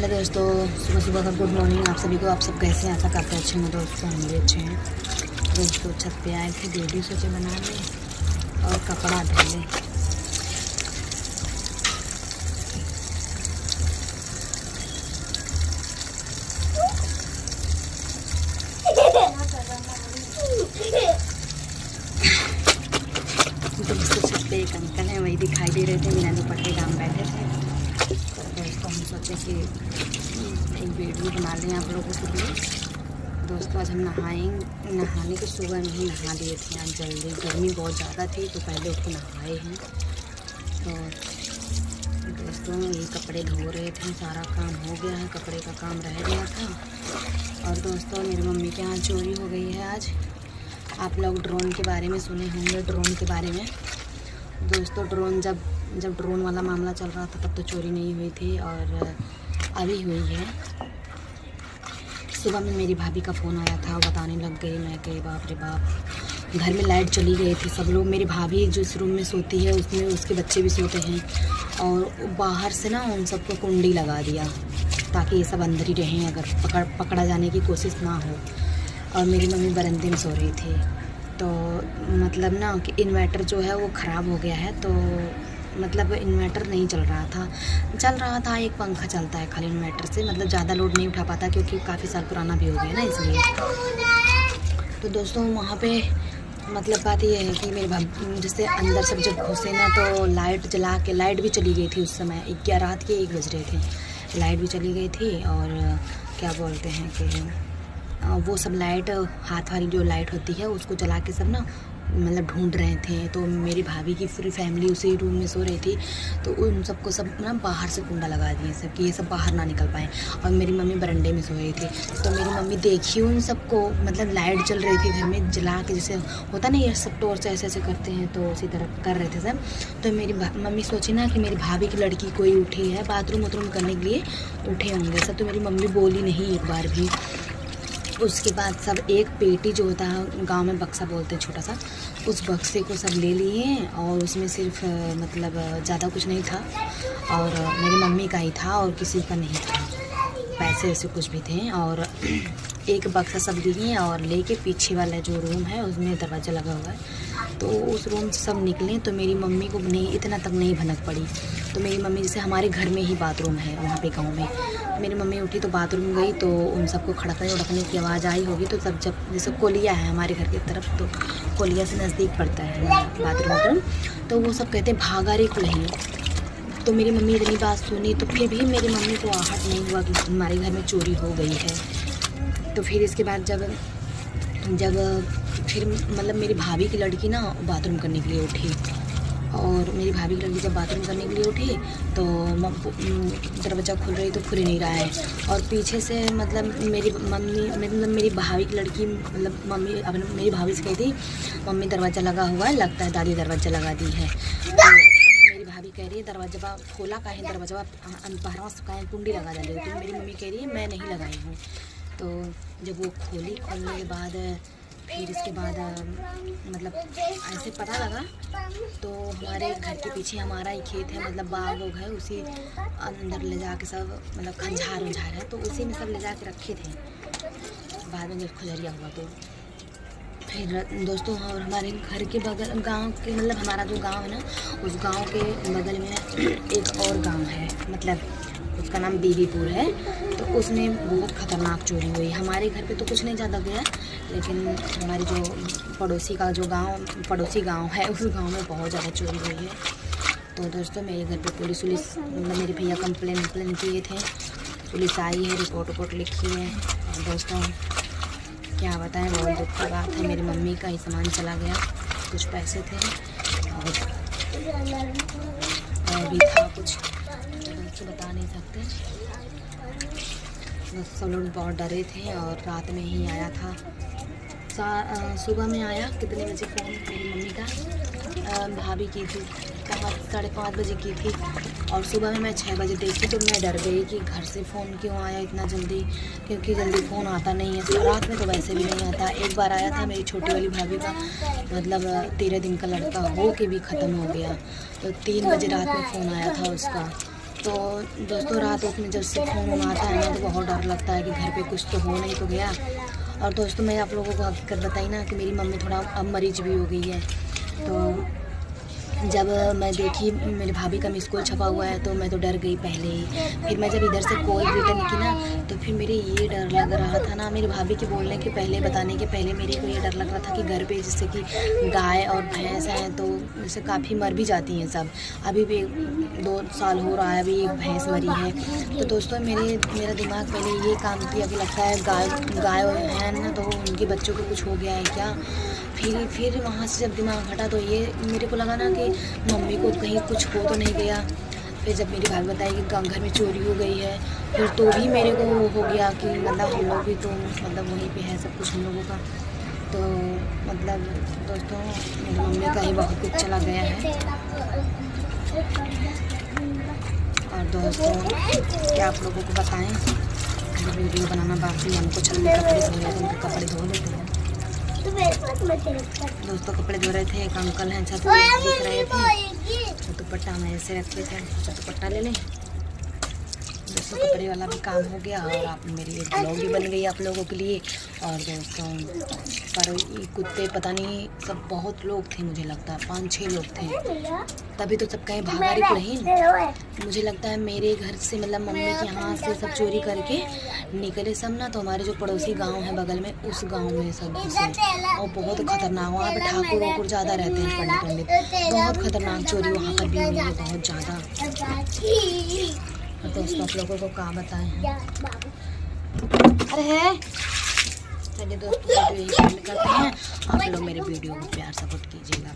Hello दोस्तों, सुबह सुबह का गुड मॉर्निंग आप सभी को। आप सब कैसे हैं? आशा करते हैं अच्छे हैं दोस्तों। हम भी अच्छे हैं दोस्तों। छत पे आए थे, वीडियो सोचे बना लें और कपड़ा धो लें। दोस्तों छत पे एक अंकल हैं, वही दिखाई दे रहे थे। मेरा दुपट्टे काम बैठे थे तो दोस्तों हम सोचे कि एक वीडियो बना लें आप लोगों के लिए। दोस्तों आज हम नहाने के सुबह में ही नहा लिए थे। आज जल्दी, गर्मी बहुत ज़्यादा थी तो पहले उठ के नहाए हैं। तो दोस्तों ये कपड़े धो रहे थे, सारा काम हो गया है, कपड़े का काम रह गया था। और दोस्तों मेरी मम्मी के यहाँ चोरी हो गई है आज। आप लोग ड्रोन के बारे में सुने होंगे, ड्रोन के बारे में। दोस्तों ड्रोन जब ड्रोन वाला मामला चल रहा था तब तो चोरी नहीं हुई थी, और अभी हुई है। सुबह में मेरी भाभी का फ़ोन आया था, वो बताने लग गई। मैं कही बाप रे बाप, घर में लाइट चली गई थी। सब लोग, मेरी भाभी जिस रूम में सोती है उसमें उसके बच्चे भी सोते हैं, और बाहर से ना उन सबको कुंडी लगा दिया ताकि ये सब अंदर ही रहें, अगर पकड़ा जाने की कोशिश ना हो। और मेरी मम्मी बरामदे में सो रही थी। तो मतलब ना कि इन्वर्टर जो है वो ख़राब हो गया है, तो मतलब इन्वर्टर नहीं चल रहा था। एक पंखा चलता है खाली इन्वर्टर से, मतलब ज़्यादा लोड नहीं उठा पाता क्योंकि काफ़ी साल पुराना भी हो गया ना, इसलिए। तो दोस्तों वहाँ पे मतलब बात ये है कि मेरे भाभी जैसे अंदर सब जब घुसे ना तो लाइट जला के, लाइट भी चली गई थी उस समय। 11 रात के 1 बज रहे थे, लाइट भी चली गई थी। और क्या बोलते हैं कि वो सब लाइट, हाथ वाली जो लाइट होती है उसको जला के सब ना मतलब ढूंढ रहे थे। तो मेरी भाभी की पूरी फैमिली उसी रूम में सो रही थी, तो उन सबको सब ना बाहर से कुंडा लगा दिए सब कि ये सब बाहर ना निकल पाए। और मेरी मम्मी बरंडे में सो रही थी, तो मेरी मम्मी देखी उन सबको, मतलब लाइट जल रही थी घर में, जला के जैसे होता नहीं ये सब टॉर्च ऐसे ऐसे करते हैं, तो उसी तरह कर रहे थे सब। तो मेरी मम्मी सोची ना कि मेरी भाभी की लड़की कोई उठी है, बाथरूम वाथरूम करने के लिए उठे होंगे सब। तो मेरी मम्मी बोली नहीं एक बार भी। उसके बाद सब एक पेटी जो होता है गांव में बक्सा बोलते हैं छोटा सा, उस बक्से को सब ले लिए, और उसमें सिर्फ मतलब ज़्यादा कुछ नहीं था, और मेरी मम्मी का ही था और किसी का नहीं था, पैसे वैसे कुछ भी थे। और एक बक्सा सब लिए और लेके पीछे वाला जो रूम है उसमें दरवाज़ा लगा हुआ है, तो उस रूम से सब निकले। तो मेरी मम्मी को नहीं, इतना तक नहीं भनक पड़ी। तो मेरी मम्मी जैसे हमारे घर में ही बाथरूम है वहाँ पे गांव में, मेरी मम्मी उठी तो बाथरूम गई, तो उन सबको खड़कने उड़कने की आवाज़ आई होगी। तो सब जब जैसे कोलिया है हमारे घर की तरफ, तो कोलिया से नज़दीक पड़ता है बाथरूम, तो वो सब कहते भागा रे कुल्ही। तो मेरी मम्मी इतनी बात सुनी तो फिर भी मेरी मम्मी को आहट नहीं हुआ कि हमारे घर में चोरी हो गई है। तो फिर इसके बाद जब फिर मतलब मेरी भाभी की लड़की ना बाथरूम करने के लिए उठी, और मेरी भाभी की लड़की जब बाथरूम करने के लिए उठी तो दरवाज़ा खुल रही तो खुल ही नहीं रहा है। और पीछे से मतलब मेरी भाभी की लड़की मतलब मम्मी अपने मेरी भाभी से कही थी, मम्मी दरवाज़ा लगा हुआ है, लगता है दादी दरवाज़ा लगा दी है। तो मेरी भाभी कह रही है दरवाज़ा खोला का है, दरवाज़ा बाहर का कुंडी लगा डाली। तो मेरी मम्मी कह रही है मैं नहीं लगाई हूँ। तो जब वो खोलने के बाद फिर इसके बाद मतलब ऐसे पता लगा, तो हमारे घर के पीछे हमारा ही खेत है, मतलब बाग वोग है, उसी अंदर ले जा के सब मतलब खंझार उंझार है, तो उसी में सब ले जा के रखे थे। बाद में जब खुजरिया हुआ तो फिर दोस्तों, और हमारे घर के बगल गांव के, मतलब हमारा जो गांव है ना, उस गांव के बगल में एक और गांव है, मतलब उसका नाम बीबीपुर है। तो उसमें बहुत ख़तरनाक चोरी हुई। हमारे घर पे तो कुछ नहीं ज़्यादा गया, लेकिन हमारी जो पड़ोसी गांव है, उस गांव में बहुत ज़्यादा चोरी हुई है। तो दोस्तों मेरे घर पे पुलिस मतलब मेरे भैया कंप्लेन किए थे, पुलिस आई है, रिपोर्ट लिखी है। और दोस्तों क्या बताएं, बहुत दुख की बात है, मेरी मम्मी का ही सामान चला गया, कुछ पैसे थे और भी था कुछ, तो बता नहीं सकते। सब लोग बहुत डरे थे, और रात में ही आया था, सुबह में आया। कितने बजे फ़ोन मेरी मम्मी का भाभी की थी, 5:30 बजे की थी, और सुबह में मैं 6 बजे देखी। तो मैं डर गई कि घर से फ़ोन क्यों आया इतना जल्दी, क्योंकि जल्दी फ़ोन आता नहीं है, रात में तो वैसे भी नहीं आता। एक बार आया था मेरी छोटी वाली भाभी का, मतलब 13 दिन का लड़का हो के भी ख़त्म हो गया। तो 3 बजे रात में फ़ोन आया था उसका, तो दोस्तों रात उसमें जब से फ़ोन आता है ना तो बहुत डर लगता है कि घर पे कुछ तो हो नहीं तो गया। और दोस्तों मैं आप लोगों को हकीकत बताई ना कि मेरी मम्मी थोड़ा अब मरीज भी हो गई है। तो जब मैं देखी मेरे भाभी का मिस कॉल छपा हुआ है तो मैं तो डर गई पहले ही। फिर मैं जब इधर से कॉल रिटर्न की ना तो फिर मेरे ये डर लग रहा था ना, मेरी भाभी के बोलने के पहले, बताने के पहले मेरे को ये डर लग रहा था कि घर पे जैसे कि गाय और भैंस हैं तो जैसे काफ़ी मर भी जाती हैं सब। अभी भी 2 साल हो रहा है, अभी एक भैंस मरी है। तो दोस्तों मेरा दिमाग पहले ये काम किया कि लगता है गाय है ना तो उनके बच्चों को कुछ हो गया है क्या। फिर वहाँ से जब दिमाग हटा तो ये मेरे को लगा ना कि मम्मी को कहीं कुछ हो तो नहीं गया। फिर जब मेरी भाभी बताई कि घर में चोरी हो गई है, फिर तो भी मेरे को हो गया कि मतलब हम लोग भी तो मतलब वहीं पे है सब कुछ हम लोगों का। तो मतलब दोस्तों मेरी मम्मी का ही बहुत कुछ चला गया है। और दोस्तों क्या आप लोगों को बताएं, वीडियो बनाना बाकी हमको छत में कपड़े धो रहे थे, उनके कपड़े धो लेते हैं। दोस्तों कपड़े धो रहे थे, एक अंकल हैं छत पे दिख रहे थे, दुपट्टा हम ऐसे रखे थे, दुपट्टा ले लें। दोस्तों कपड़े वाला भी काम हो गया और आप मेरी एक ब्लॉग भी बन गई आप लोगों के लिए। और दोस्तों पर ये कुत्ते पता नहीं सब बहुत लोग थे, मुझे लगता है 5-6 लोग थे, तभी तो सब कहीं भागा रही नहीं। मुझे लगता है मेरे घर से मतलब मम्मी के यहाँ से सब चोरी करके निकले सब ना, तो हमारे जो पड़ोसी गांव है बगल में उस गांव में सब घुसे। और बहुत खतरनाक वहाँ पे ठाकुर वाकुर ज़्यादा रहते हैं, पंडित, बहुत खतरनाक चोरी वहाँ पर भी हुई है, बहुत ज़्यादा। दोस्तों आप लोगों को क्या बताएं हैं। अरे है चलिए दोस्तों वीडियो यही करते हैं। आप लोग मेरे वीडियो को प्यार सपोर्ट कीजिएगा।